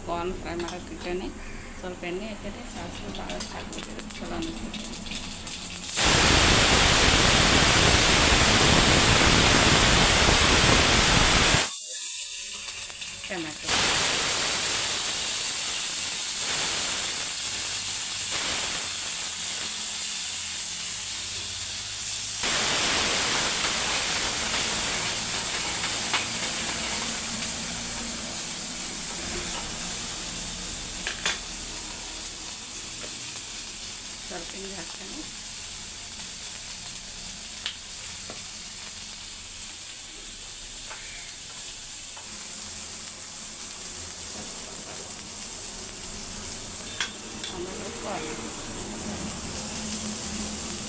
Corn fry ಮಾಡೋಕೆ ಇಟ್ಟೇನೆ. ಸ್ವಲ್ಪ ಎಣ್ಣೆ ಹಾಕಿದ್ರೆ ಸಾಸಿವೆ ಭಾಳಷ್ಟು ಹಾಕ್ಬಿಟ್ಟಿದ್ರೆ ಚಲೋ ಅನಿಸ್ತೈತೆ. ಟೊಮ್ಯಾಟೊ ಸ್ವಲ್ಪ ಹಿಂಗೆ ಹಾಕ್ತೇನೆ. ಆಮೇಲೆ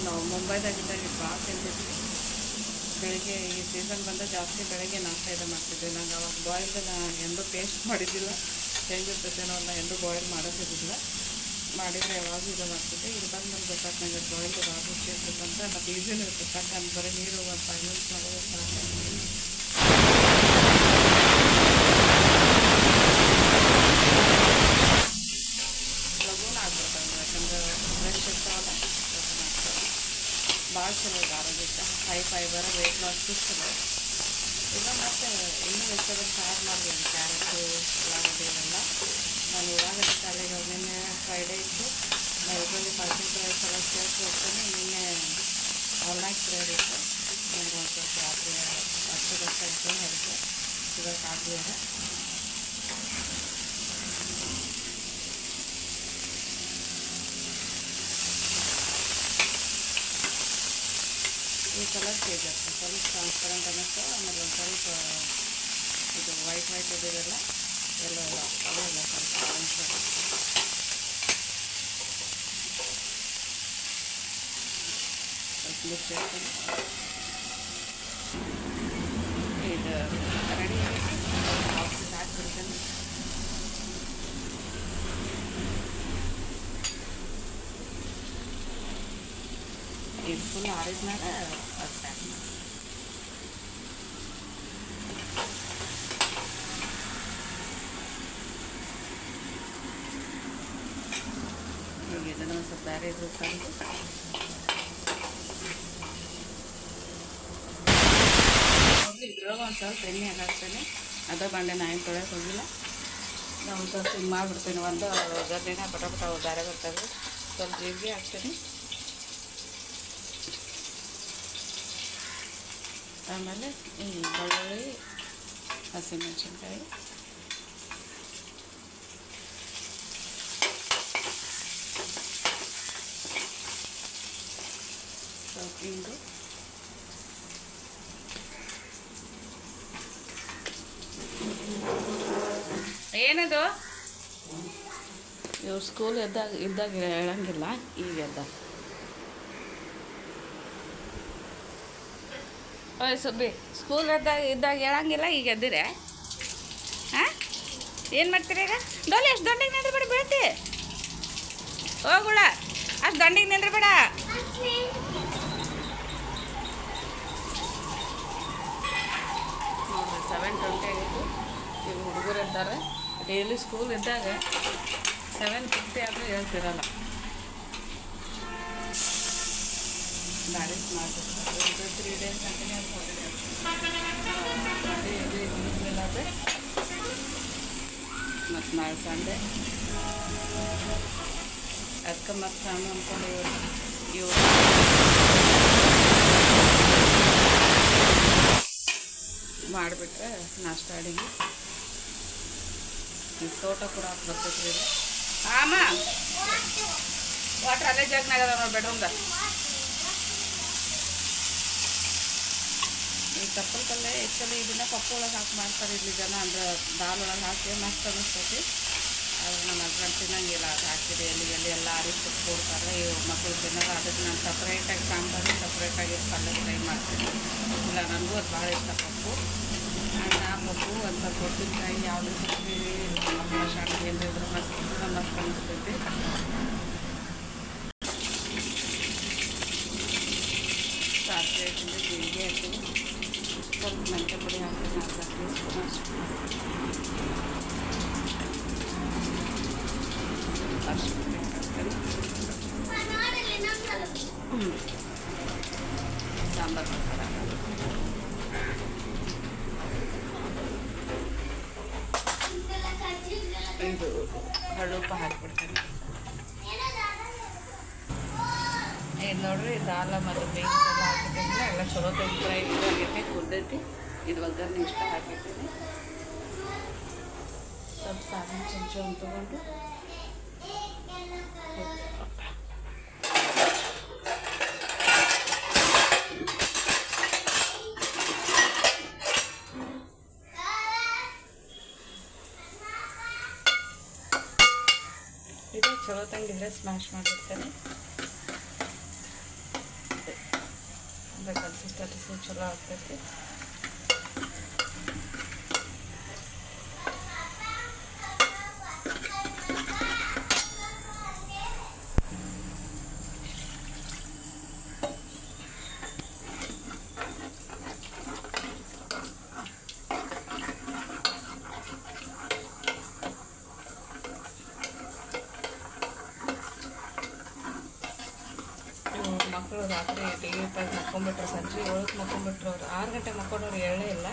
ನಾವು ಮುಂಬೈದಾಗಿದ್ದಾಗ ಭಾಳ ತಿಂತಿದ್ವಿ. ಬೆಳಿಗ್ಗೆ ಈ ಸೀಸನ್ ಬಂದ ಜಾಸ್ತಿ ಬೆಳಗ್ಗೆ ನಾಷ್ಟ ಇದು ಮಾಡ್ತಿದ್ವಿ. ನಂಗೆ ಅವಾಗ ಬಾಯ್ಲ್ದು ಎಂದೂ ಟೇಸ್ಟ್ ಮಾಡಿದ್ದಿಲ್ಲ, ಹೆಂಗಿರ್ತೈತೇನೋ ಅಲ್ಲ, ಎಂದೂ ಬಾಯ್ಲ್ ಮಾಡೋದಿದ್ದಿಲ್ಲ. ಮಾಡಿದರೆ ಯಾವಾಗೂ ಇದು ಮಾಡ್ತಿದ್ದೆ. ಇದು ಬಂದು ನಮ್ಗೆ ಗೊತ್ತಾಗ್ತು ನಂಗೆ ಬಾಯ್ಲ್ದು ಭಾಳ ರುಚಿ ಇರ್ತದಂತ. ಮತ್ತು ಈಸಿನೂ ಇರ್ತದೆ. ಸಾಕು ಬರೀ ನೀರು ಒಂದು 5 ಮಿನಿಟ್ಸ್ ಮಾಡೋದು ಸಾಕು. ಲಘುನ ಆಗ್ಬಿಡ್ತಾವೆ. ಯಾಕಂದ್ರೆ ಫ್ರೆಶ್ ಇರ್ತಾವಲ್ಲ, ಲಘುನ ಆಗ್ತವೆ. ಭಾಳ ಚಲೋ ಇದೆ ಆರೋಗ್ಯಕ್ಕೆ. ಹೈ ಫೈಬರ್, ವೆಯ್ಟ್ ಲಾಸ್ಗೂ ಚಲೋ. ಈಗ ಮತ್ತು ಇನ್ನೂ ವೆಜಿಟೇಬಲ್ಸ್ ಆ್ಯಡ್ ಮಾಡಿದೆ. ಕ್ಯಾರೆಟು, ಉಳ್ಳಾಗಡ್ಡಿ ಇವೆಲ್ಲ. ನಾನು ಉಳ್ಳಾಗಡ್ಡಿ ಕಾಲಿಗೆ ನಿನ್ನೆ ಫ್ರೈಡೇ ಇತ್ತು. ನಾನು ಇದರಲ್ಲಿ ಪರ್ಸೆಂಟೇಜ್ ಎಲ್ಲ ಸೇರಿಸಿ ಹೋಗ್ತಾನೆ. ನಿನ್ನೆ ಆಲ್ನೈಟ್ ಪ್ರೇಯರ್ ಇತ್ತು. ನನಗೆ ಒಂದು ಸ್ವಲ್ಪ ರಾತ್ರಿ 10 ಗಂಟೆ ಹೊರಗೆ ಇವಾಗ ಆಗಲಿಲ್ಲ. ಈ ಕಲರ್ ಚೇಂಜ್ ಆಗ್ತದೆ. ಸ್ವಲ್ಪ ಟ್ರಾನ್ಸ್ಪರೆಂಟ್ ಅನ್ನಿಸ್ತು. ಆಮೇಲೆ ಒಂದು ಸ್ವಲ್ಪ ಇದು ವೈಟ್ ಇದೆಲ್ಲ ಎಲ್ಲ ಅವೆಲ್ಲ ಸ್ವಲ್ಪ ಸ್ವಲ್ಪ ಮಿಕ್ಸ್ ಹಾಕ್ತೀನಿ. ಇದು ರೆಡಿ ಆಗೈತಿ. ಹಾಕ್ಬಿಡ್ತೇನೆ. ಇದು ಫುಲ್ ಆರಿದ್ಮೇಲೆ ಅದು ಪ್ಯಾಕ್ ಮಾಡಿ. ಈಗ ಇದನ್ನು ಒಂದು ಸ್ವಲ್ಪ ಬೇರೆ ಇದು ತಂದು ಇದ್ರೊಳಗೆ ಒಂದು ಸ್ವಲ್ಪ ಎಣ್ಣೆ ಹಾಕ್ತೇನೆ. ಅದೇ ಬಂಡೆ ನಾನು ತೊಳೆಯೋಕೆ ಹೋಗಿಲ್ಲ. ನಾವು ಒಂದು ಸ್ವಲ್ಪ ಹಿಂಗೆ ಮಾಡಿಬಿಡ್ತೇನೆ. ಒಂದು ಗಡ್ಡೆನ ಪಟ ಬೇರೆ ಬರ್ತವೆ. ಸ್ವಲ್ಪ ಜೀರಿಗೆ ಹಾಕ್ತೇನೆ. ಆಮೇಲೆ ಈ ಬೆಳ್ಳುಳ್ಳಿ, ಹಸಿಮೆಣಸಿನ್ಕಾಯಿ, ಸ್ವಲ್ಪ ಹಿಂಗು, ಏನದು ಇವ್ರು ಸ್ಕೂಲ್ ಇದ್ದಾಗ ಹೇಳಂಗಿಲ್ಲ, ಈಗ ಎದ್ದಾಗ. ಓಯ್ ಸುಬ್ಬಿ, ಸ್ಕೂಲ್ ಇದ್ದಾಗ ಹೇಳಂಗಿಲ್ಲ, ಈಗ ಎದ್ದಿರೆ? ಹಾಂ, ಏನು ಮಾಡ್ತೀರಿ ಈಗ? ಡೋಲಿ ಅಷ್ಟು ದಂಡಿಗೆ ನಿಂದ್ರಬೇಡ, ಬೀಳ್ತಿ. ಹೋಗುಳ, ಅಷ್ಟು ದಂಡಿಗೆ ನಿಂದ್ರಬೇಡ. ನೋಡಿರಿ 7:20 ಆಗಿತ್ತು. ಈಗ ಹುಡುಗರು ಇದ್ದಾರೆ. ಡೈಲಿ ಸ್ಕೂಲ್ ಇದ್ದಾಗ 7:50 ಆದರೂ ಹೇಳ್ತಿರಲ್ಲ. ಗಾಡಿ ಮಾಡ್ತಿರ್ತಾರೆ. 3 days ಕಂಟಿನ್ಯೂ ಕೊಟ್ಟಿದ್ದಾರೆ. ಮತ್ತು ನಾಳೆ ಸಂಡೆ ಅದಕ್ಕೆ ಮತ್ತು ನಾನು ಅಂದ್ಕೊಂಡು ಇವು ಮಾಡಿಬಿಟ್ರೆ ನಾಷ್ಟ ಅಡಿಗೆ. ಈ ತೋಟ ಕೂಡ ಬರ್ತೈತ್ರಿ ಇದು. ಆಮ ವಾಟ್ರ್ ಅಲ್ಲೇ ಜಗ್ನಾಗದ ನೋಡಿ ಬೆಡ್ರೂಮ್ದಾಗ. ಈ ತಪ್ಪಲ ಪಲ್ಯ ಆ್ಯಕ್ಚುಲಿ ಇದನ್ನ ಪಪ್ಪು ಒಳಗೆ ಹಾಕಿ ಮಾಡ್ತಾರೆ ಇಲ್ಲಿ ಜನ. ಅಂದ್ರೆ ದಾಲ್ ಒಳಗೆ ಹಾಕಿ ಮಸ್ತ್ ಅನ್ನಿಸ್ತೈತಿ. ಆದರೆ ನಮ್ಮ ಹಸ್ಬೆಂಡ್ ತಿನ್ನಂಗಿಲ್ಲ. ಅದು ಹಾಕಿದೆ ಎಲ್ಲಿ ಎಲ್ಲ ಅರಿಸಿ ಕೊಡ್ತಾರೆ. ಇವು ಮಕ್ಕಳು ತಿನ್ನೋದು. ಅದಕ್ಕೆ ನಾನು ಸಪ್ರೇಟಾಗಿ ಸಾಂಬಾರು, ಸಪ್ರೇಟಾಗಿ ಪಲ್ಯ ಫ್ರೈ ಮಾಡ್ತೀನಿ. ಇಲ್ಲ, ನನಗೂ ಅದು ಭಾಳ ಇಷ್ಟ ಪಪ್ಪು. ಅನ್ನ ಪಪ್ಪು ಒಂದು ಸ್ವಲ್ಪ ಉಪ್ಪಿನಕಾಯಿ ಯಾವುದು ಸಿಗ್ತೀವಿ ಮಕ್ಕಳ ಶಾಲೆಗೆ ಏನಿದ್ರು ಮಸ್ತ್ ಅನ್ನಿಸ್ತೈತಿ. ಸಾಸಿವೆ ಹಾಕಿದ್ರೆ ಜೀರಿಗೆ ಹಾಕ್ತೀನಿ. ಸ್ವಲ್ಪ ಮೆಂತ್ಯ ಪುಡಿ ಹಾಕ್ತೀನಿ. 4 ಟೀ ಸ್ಪೂನ್ ಅಷ್ಟು. ಇದು ಹಳುಪ ಹಾಕ್ಬಿಡ್ತೇನೆ. ಇದು ನೋಡ್ರಿ ದಾಲ ಮತ್ತು ಬೀನ್ಸ್ ಎಲ್ಲ ಹಾಕಿದ್ದೀನಿ. ಎಲ್ಲ ಚಲೋ ಫ್ರೈ ಇದಾಗೈತಿ, ಕುದ್ದೈತಿ. ಇದು ಒಗ್ಗರಣೆ ಇಷ್ಟ ಹಾಕಿದ್ದೀನಿ. ಸ್ವಲ್ಪ ಸಾರಿನ ಚಮಚವನ್ನು ತೊಗೊಂಡು ಇದು ಚಲೋ ತಂಗಿದ್ರೆ ಸ್ಮ್ಯಾಶ್ ಮಾಡಿರ್ತೇನೆ. ಅಂದರೆ ಕನ್ಸಿಸ್ಟೆನ್ಸಿ ಚಲೋ ಆಗ್ತೈತಿ. ಮಕ್ಕಳು ರಾತ್ರಿ ಟಿವಿ ಮಕ್ಕೊಂಬಿಟ್ರು, ಸಂಜೆ 7ಕ್ಕೆ ಮಕ್ಕೊಂಬಿಟ್ರು. ಅವ್ರು 6 ಗಂಟೆಗೆ ಮಕ್ಕೊಂಡವ್ರು ಹೇಳೇ ಇಲ್ಲ.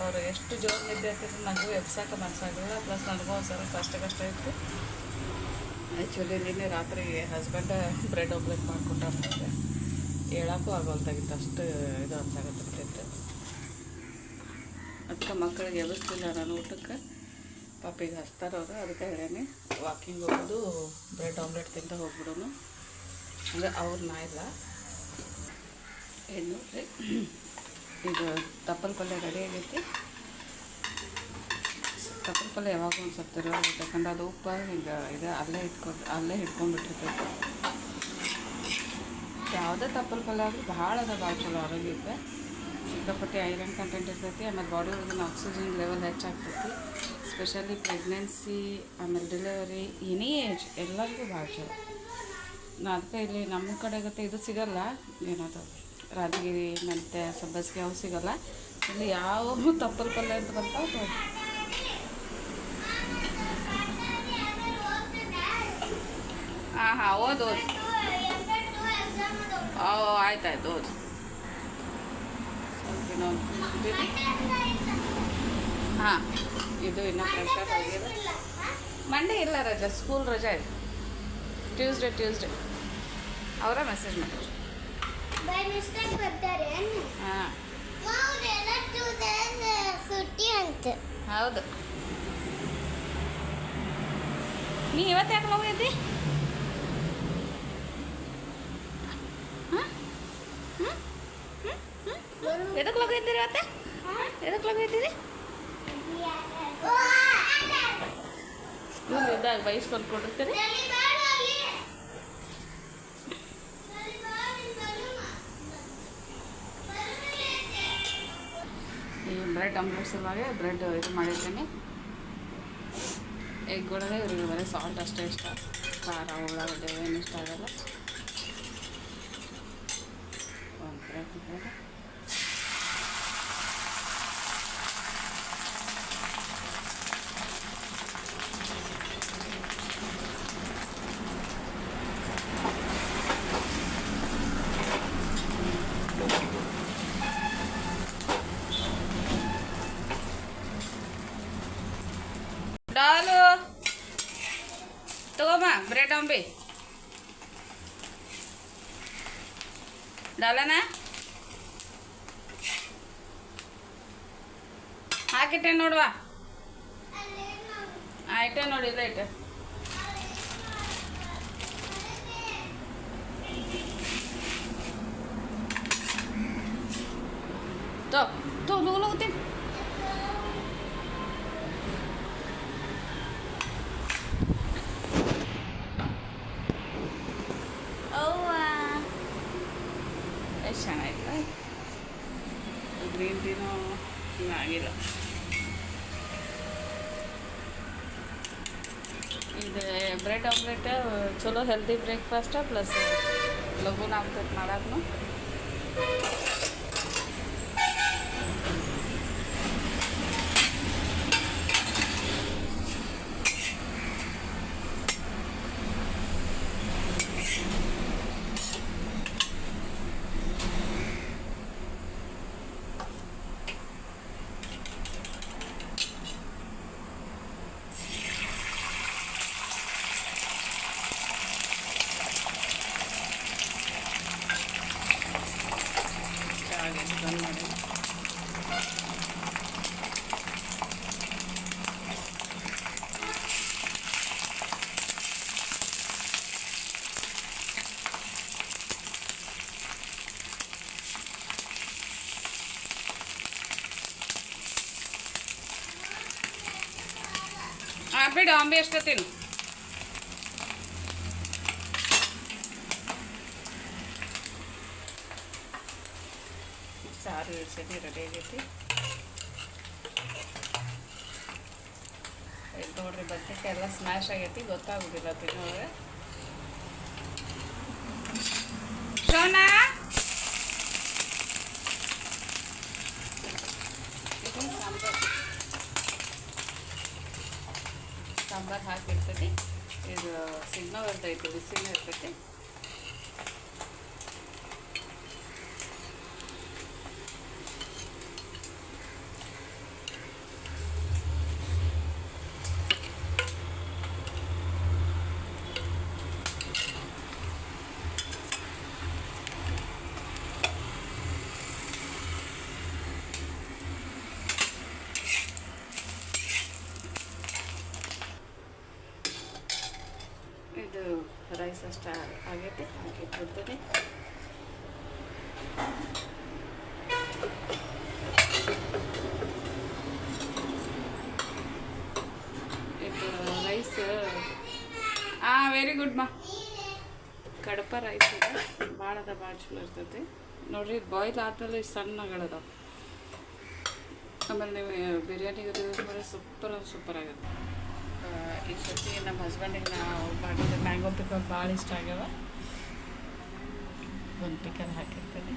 ಅವರು ಎಷ್ಟು ಜೋರು ನಿದ್ದೆ ಆಗ್ತಿದ್ರು ನನಗೂ ಎಬ್ಸಕ್ಕೆ ಮನಸ್ಸಾಗಲಿಲ್ಲ. ಪ್ಲಸ್ ನನಗೂ ಒಂದು ಸ್ವಲ್ಪ ಕಷ್ಟ ಇತ್ತು. ಆ್ಯಕ್ಚುಲಿ ನಿನ್ನೆ ರಾತ್ರಿ ಹಸ್ಬೆಂಡ ಬ್ರೆಡ್ ಆಮ್ಲೆಟ್ ಮಾಡಿಕೊಟ್ಟಾರೆ. ಹೇಳೋಕ್ಕೂ ಆಗೋಲ್ದಾಗಿತ್ತು, ಅಷ್ಟು ಇದು ಅನ್ಸಾಗತ್ತಿತ್ತು. ಅದಕ್ಕೆ ಮಕ್ಕಳಿಗೆ ಎಬ್ಬಿಸ್ತಿಲ್ಲ ನಾನು ಊಟಕ್ಕೆ. ಪಾಪಿಗೆ ಹಚ್ತಾರವ್ರು, ಅದಕ್ಕೆ ಹೇಳೇನೆ ವಾಕಿಂಗ್ ಹೋಗೋದು, ಬ್ರೆಡ್ ಆಮ್ಲೆಟ್ ತಿಂತ ಹೋಗ್ಬಿಡೋನು. ಅಂದರೆ ಅವ್ರು ನಾ ಇಲ್ಲ. ಏನು ನೋಡ್ರಿ, ಇದು ತಪ್ಪಲು ಪಲ್ಯ ರೆಡಿ ಆಗೈತಿ. ತಪ್ಪಲು ಪಲ್ಯ ಯಾವಾಗ ಒಂದು ಸ್ವಲ್ಪ ತಿರುಗಿ ಯಾಕಂದ್ರೆ ಅದು ಉಪ್ಪು ಹಿಂಗೆ ಇದು ಅಲ್ಲೇ ಹಿಡ್ಕೊಂಡ್ಬಿಟ್ಟಿರ್ತೈತಿ. ಯಾವುದೇ ತಪ್ಪಲು ಪಲ್ಯ ಆದರೂ ಭಾಳ ಚಲೋ ಆರೋಗ್ಯಕ್ಕೆ. ಸಿಕ್ಕಾಪಟ್ಟೆ ಐರನ್ ಕಂಟೆಂಟ್ ಇರ್ತೈತಿ. ಆಮೇಲೆ ಬಾಡಿ ಒಳಗಿನ ಆಕ್ಸಿಜನ್ ಲೆವೆಲ್ ಹೆಚ್ಚಾಗ್ತೈತಿ. ಸ್ಪೆಷಲಿ ಪ್ರೆಗ್ನೆನ್ಸಿ, ಆಮೇಲೆ ಡೆಲಿವರಿ, ಎನಿ ಏಜ್ ಎಲ್ಲರಿಗೂ ಭಾಳ ಚಲೋ. ನಾ ಅದಕ್ಕೆ ಇಲ್ಲಿ ನಮ್ಮ ಕಡೆ ಗತ್ತೆ ಇದು ಸಿಗಲ್ಲ, ಏನದು ರಾಜಗಿರಿ ಮೆಂತ್ಯ ಸಬ್ಬಸಿಗೆ ಅವು ಸಿಗಲ್ಲ. ಇಲ್ಲಿ ಯಾವ ತಪ್ಪಲು ಪಲ್ಯ ಅಂತ ಬರ್ತಾವೆ. ಹಾಂ ಓದು ಆಯ್ತಾಯ್ತು ಓದು. ಸ್ವಲ್ಪ ಇನ್ನೊಂದು ಹಾಂ, ಇದು ಇನ್ನೂ ಫ್ರೆಶ್ ಆಗಿದೆ. ಮಂಡೇ ಇಲ್ಲ ರಜಾ, ಸ್ಕೂಲ್ ರಜಾ ಇದೆ. ಟ್ಯೂಸ್ಡೇ ಅವರ ಮೆಸೇಜ್ ಮಾಡಿದ್ರು. ಹಾಂ ಹೌದು. ನೀ ಇವತ್ತು ಯಾಕೆ ಹೋಗಿದ್ದಿ? ಎದಕ್ಕೆ ಹೋಗಿದ್ದೀರಿ ಇವತ್ತೆ? ಎದಕ್ಕೆ ಹೋಗಿದ್ದೀರಿ? ಸ್ಕೂಲ್ ಇದ್ದಾಗ ಬೈಸ್ಕೊಂಡು ಕೊಟ್ಟಿರ್ತೀರಿ. ಈ ಬ್ರೆಡ್ ಆಮ್ಲೆಟ್ ಸಲುವಾಗಿ ಬ್ರೆಡ್ ಇದು ಮಾಡಿರ್ತೀನಿ. ಎಗ್ ಒಳಗೆ ಇವ್ರಿಗೆ ಬರೀ ಸಾಲ್ಟ್ ಅಷ್ಟೇ ಇಷ್ಟ, ಖಾರ ಉಳ್ಳಾಗಡ್ಡೆ ಏನು ಇಷ್ಟ ಆಗಲ್ಲ. ಒಂದು ಬ್ರೆಡ್ ಡಾಲು ತಗೋಮ್ಮ, ಬ್ರೆಡ್ ಆಂಬಿ ಡಾಲನ ಹಾಕಿಟ್ಟೆ ನೋಡುವ. ಇಟ್ಟೆ ನೋಡಿ, ಇಲ್ಲ ಇಟ್ಟೆ. ಹೋಗ್ತೀನಿ. ಎಷ್ಟು ಚೆನ್ನಾಗಿಲ್ಲ, ಗ್ರೀನ್ ಟೀನೂ ಆಗಿಲ್ಲ. ಇದು ಬ್ರೆಡ್ ಆಮ್ಲೆಟ್ ಚಲೋ ಹೆಲ್ದಿ ಬ್ರೇಕ್ಫಾಸ್ಟ್, ಪ್ಲಸ್ ಲಘುನ ಆಗ್ತೈತೆ ಮಾಡೋದು. ಬಿಡು ಅಂಬಿ ಅಷ್ಟೇ ತಿನ್ನು. ಸಾರು ಇಡ್ಸೀನಿ ರೆಡಿ ಆಗೈತಿ. ಇದು ನೋಡ್ರಿ ಬದ್ನಿಕಾಯಿ ಎಲ್ಲ ಸ್ಮ್ಯಾಶ್ ಆಗೈತಿ, ಗೊತ್ತಾಗೋದಿಲ್ಲ ತಿನ್ನೋದ್ರೆ. ಶೋನಾ ಇದು ಸಾಂಬಾರು ಹಾಕಿರ್ತೈತಿ. ಇದು ಸಿಗ್ನಲ್ ಇರ್ತೈತಿ, ಬಿಸಿನ ಇರ್ತೈತಿ. ಇದು ರೈಸ್ ಅಷ್ಟು ಆಗೈತೆ, ಹಾಕಿಟ್ಬಿಡ್ತೀನಿ. ಇದು ರೈಸ್ ವೆರಿ ಗುಡ್ ಮಾ. ಕಡಪ ರೈಸ್ ಇದೆ, ಭಾಳ ಚಲೋ ಇರ್ತೈತಿ ನೋಡ್ರಿ. ಬಾಯ್ಲ್ ಆದ್ಮೇಲೆ ಇಷ್ಟು ಸಣ್ಣಗಳದಾವ. ಆಮೇಲೆ ನೀವು ಬಿರಿಯಾನಿಗೆ ಯೂಸ್ ಮಾಡಿದ್ರೆ ಸೂಪರ್ ಆಗುತ್ತೆ. ಈ ಸತಿ ನಮ್ಮ ಹಸ್ಬೆಂಡಿಗೆ ನಾವು ಮಾಡಿದ ಮ್ಯಾಂಗೋ ಪಿಕಲ್ ಭಾಳ ಇಷ್ಟ ಆಗ್ಯಾವ. ಒಂದು ಪಿಕಲ್ ಹಾಕಿರ್ತೀನಿ.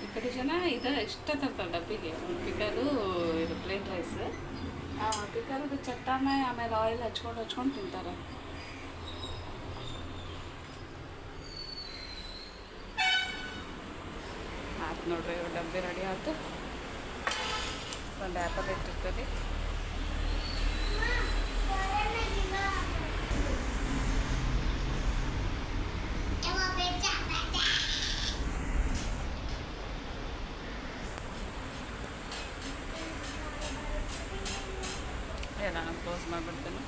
ಈ ಕಡೆ ಜನ ಇದು ಇಷ್ಟ ತರ್ತಾರೆ ಡಬ್ಬಿಗೆ. ಒಂದು ಪಿಕಲು, ಇದು ಪ್ಲೇನ್ ರೈಸ್, ಪಿಕಲ್ದು ಚಟ್ಟಾನೆ, ಆಮೇಲೆ ಆಯಿಲ್ ಹಚ್ಕೊಂಡು ತಿಂತಾರೆ. ಆಯ್ತು ನೋಡ್ರಿ, ಡಬ್ಬಿ ರೆಡಿ ಆಯ್ತು. ಒಂದು ಆ್ಯಪಲ್ ಇಟ್ಟಿರ್ತದೆ. ನಾನು ಕ್ಲೋಸ್ ಮಾಡಿಬಿಡ್ತೇನೆ.